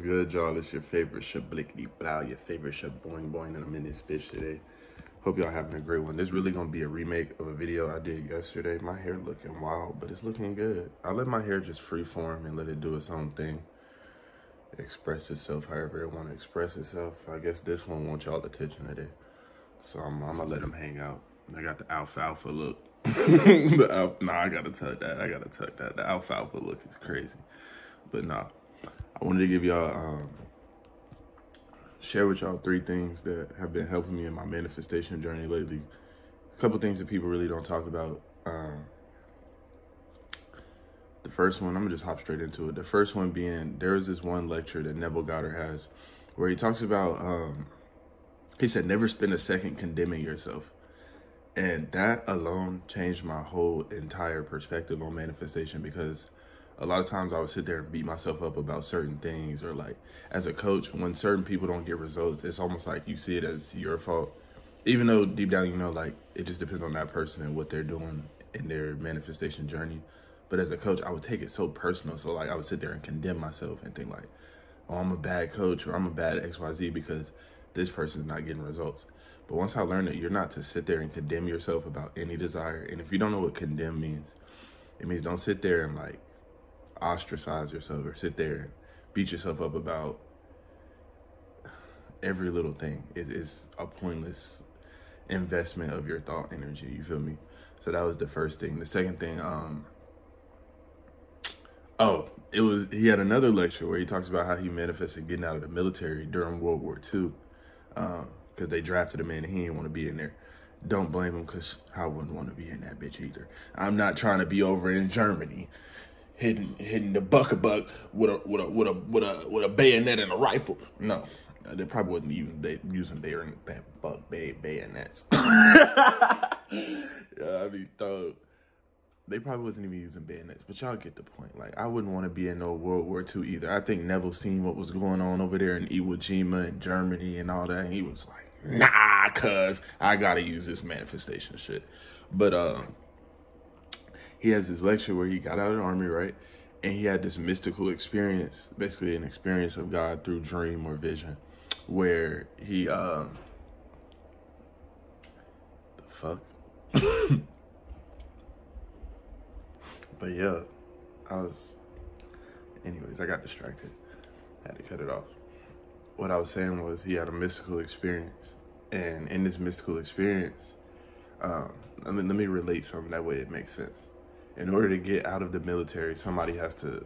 good, y'all? It's your favorite shablickety blow, your favorite shaboing boing, and I'm in this bitch today. Hope y'all having a great one. This really gonna be a remake of a video I did yesterday. My hair looking wild, but it's looking good. I let my hair just freeform and let it do its own thing. Express itself however it want to express itself. I guess this one wants y'all attention today. So I'm gonna let them hang out. I got the alfalfa look. I gotta tuck that. The alfalfa look is crazy. But nah, I wanted to give y'all, share with y'all 3 things that have been helping me in my manifestation journey lately. A couple things that people really don't talk about. The first one, I'm gonna just hop straight into it. The first one being, there is this one lecture that Neville Goddard has where he talks about, he said, never spend a second condemning yourself. And that alone changed my whole entire perspective on manifestation, because a lot of times I would sit there and beat myself up about certain things, or like as a coach, when certain people don't get results, it's almost like you see it as your fault, even though deep down, you know, like it just depends on that person and what they're doing in their manifestation journey. But as a coach, I would take it so personal. So like I would sit there and condemn myself and think like, oh, I'm a bad coach, or I'm a bad XYZ because this person's not getting results. But once I learned that you're not to sit there and condemn yourself about any desire. And if you don't know what condemn means, it means don't sit there and like ostracize yourself or sit there and beat yourself up about every little thing. It's a pointless investment of your thought energy, you feel me? So that was the first thing. The second thing, he had another lecture where he talks about how he manifested getting out of the military during World War II, because they drafted him in and he didn't want to be in there. Don't blame him, because I wouldn't want to be in that bitch either. I'm not trying to be over in Germany hitting the buck with a bayonet and a rifle. No, they probably wasn't even using bayonets. Yeah, I mean, they probably wasn't even using bayonets, but y'all get the point. Like, I wouldn't want to be in no World War II either. I think Neville seen what was going on over there in Iwo Jima and Germany and all that, and he was like, nah, cuz I gotta use this manifestation shit. But he has this lecture where he got out of the army, right? And he had this mystical experience, basically an experience of God through dream or vision, where he, the fuck? But yeah, anyways, I got distracted. I had to cut it off. What I was saying was he had a mystical experience. And in this mystical experience, let me relate something, that way it makes sense. In order to get out of the military, somebody has to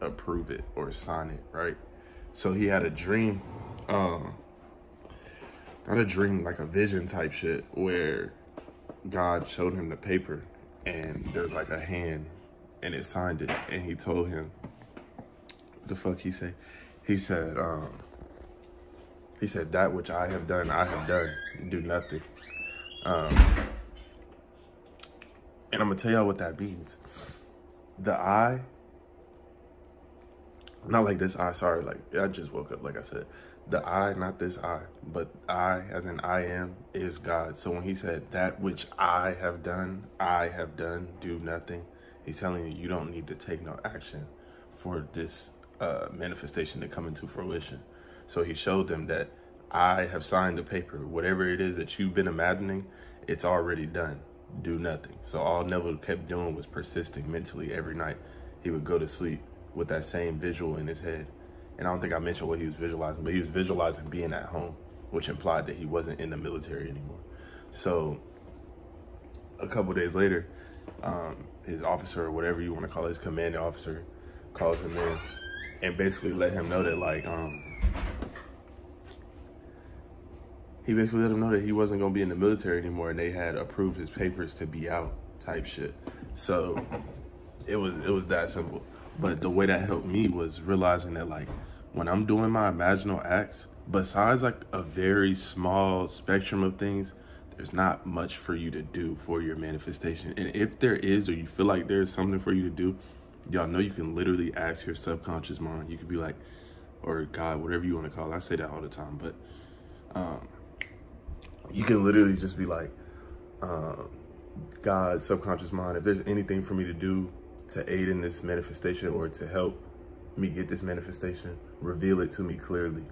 approve it or sign it, right? So he had a dream, not a dream, like a vision type shit, where God showed him the paper and there's like a hand and it signed it, and he told him, the fuck he say? He said, that which I have done, do nothing. And I'm gonna tell y'all what that means. The I, not like this I, sorry, like I just woke up, like I said. The I, not this I, but I, as in I am, is God. So when he said that which I have done, do nothing, he's telling you, you don't need to take no action for this manifestation to come into fruition. So he showed them that I have signed the paper. Whatever it is that you've been imagining, it's already done. Do nothing. So all Neville kept doing was persisting mentally every night. He would go to sleep with that same visual in his head. And I don't think I mentioned what he was visualizing, but he was visualizing being at home, which implied that he wasn't in the military anymore. So a couple days later, his officer, or whatever you want to call it, his commanding officer, calls him in and basically let him know that, like, he basically let him know that he wasn't going to be in the military anymore, and they had approved his papers to be out type shit. So it was that simple. But the way that helped me was realizing that, like, when I'm doing my imaginal acts, besides like a very small spectrum of things, there's not much for you to do for your manifestation. And if there is, or you feel like there's something for you to do, y'all know you can literally ask your subconscious mind. You could be like, or God, whatever you want to call it. I say that all the time, but you can literally just be like, God, subconscious mind, if there's anything for me to do to aid in this manifestation or to help me get this manifestation, reveal it to me clearly.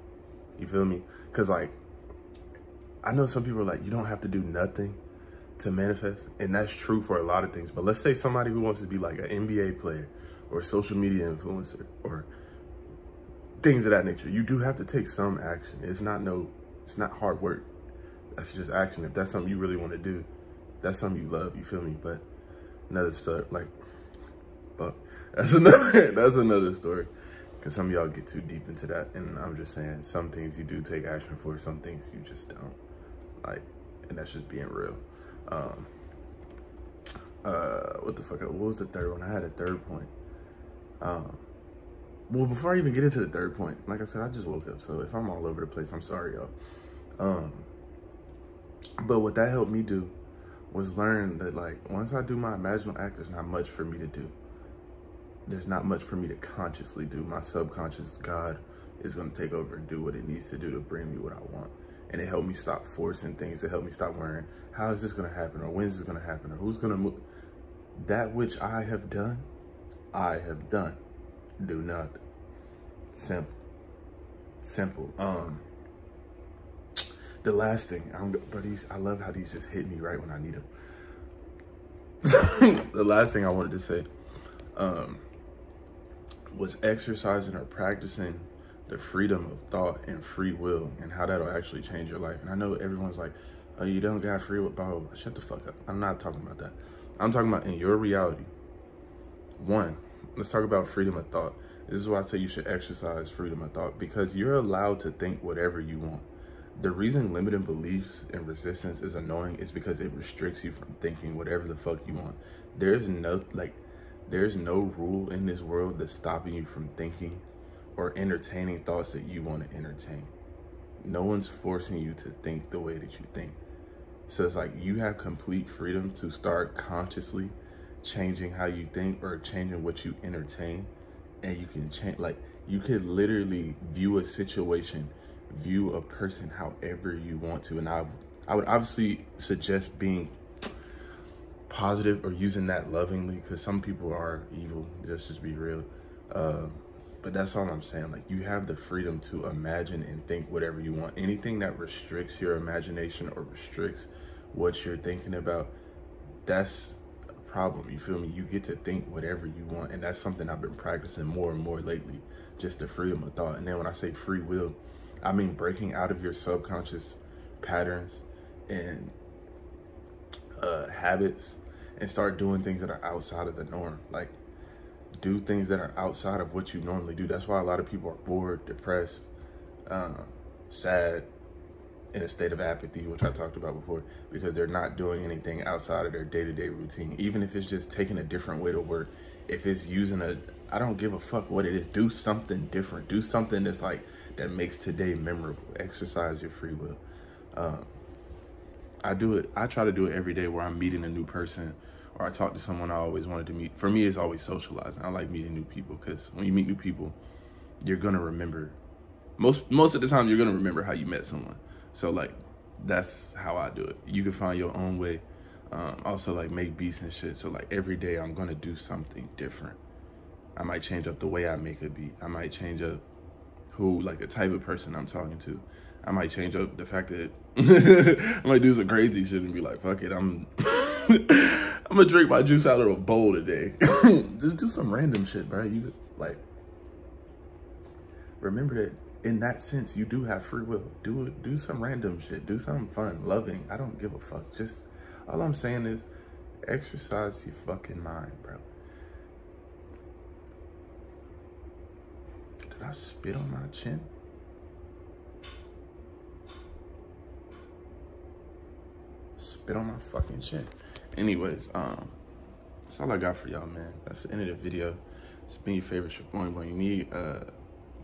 You feel me? Because, like, I know some people are like, you don't have to do nothing to manifest. And that's true for a lot of things. But let's say somebody who wants to be like an NBA player or a social media influencer or things of that nature. You do have to take some action. It's not hard work. That's just action. If that's something you really want to do, that's something you love, you feel me? But another story, like, fuck. That's another story. Because some of y'all get too deep into that. And I'm just saying, some things you do take action for, some things you just don't. Like, and that's just being real. What the fuck? What was the third one? I had a third point. Well, before I even get into the third point, like I said, I just woke up. So if I'm all over the place, I'm sorry, y'all. But what that helped me do was learn that, like, once I do my imaginal act, there's not much for me to do. There's not much for me to consciously do. My subconscious God is going to take over and do what it needs to do to bring me what I want. And it helped me stop forcing things. It helped me stop worrying, how is this going to happen? Or when's this going to happen? Or who's going to move? That which I have done, I have done. Do nothing. Simple. Simple. The last thing, I love how these just hit me right when I need them. The last thing I wanted to say was exercising or practicing the freedom of thought and free will and how that'll actually change your life. And I know everyone's like, oh, you don't got free will, blah, blah, blah. Shut the fuck up. I'm not talking about that. I'm talking about in your reality. One, let's talk about freedom of thought. This is why I say you should exercise freedom of thought, because you're allowed to think whatever you want. The reason limiting beliefs and resistance is annoying is because it restricts you from thinking whatever the fuck you want. There's no rule in this world that's stopping you from thinking or entertaining thoughts that you want to entertain. No one's forcing you to think the way that you think. So it's like you have complete freedom to start consciously changing how you think or changing what you entertain. And you can change, like, you could literally view a situation, view a person however you want to. And I would obviously suggest being positive or using that lovingly, because some people are evil. Let's just be real. But that's all I'm saying. Like, you have the freedom to imagine and think whatever you want. Anything that restricts your imagination or restricts what you're thinking about, that's a problem. You feel me? You get to think whatever you want. And that's something I've been practicing more and more lately, just the freedom of thought. And then when I say free will, I mean breaking out of your subconscious patterns and habits and start doing things that are outside of the norm. Like, do things that are outside of what you normally do. That's why a lot of people are bored, depressed, sad, in a state of apathy, which I talked about before, because they're not doing anything outside of their day-to-day routine. Even if it's just taking a different way to work, if it's using I don't give a fuck what it is, do something different. Do something that's like, that makes today memorable. Exercise your free will. I try to do it every day where I'm meeting a new person or I talk to someone I always wanted to meet. For me, it's always socializing. I like meeting new people, because when you meet new people, you're going to remember. Most of the time, you're going to remember how you met someone. So, like, that's how I do it. You can find your own way. Also, like, make beats and shit. So, like, every day I'm going to do something different. I might change up the way I make a beat. I might change up the type of person I'm talking to. I might change up the fact that I might do some crazy shit and be like, fuck it, I'm gonna drink my juice out of a bowl today. Just do some random shit, bro. You, like, remember that in that sense, you do have free will. Do some random shit. Do something fun, loving. I don't give a fuck. Just, all I'm saying is exercise your fucking mind, bro. Did I spit on my chin? Spit on my fucking chin. Anyways, that's all I got for y'all, man. That's the end of the video. It's been your favorite Shaboing Boy. You need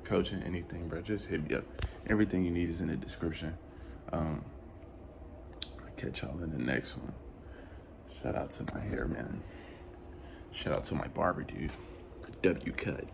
coaching, anything, bro, just hit me up. Everything you need is in the description. I'll catch y'all in the next one. Shout out to my hair, man. Shout out to my barber, dude. W cut.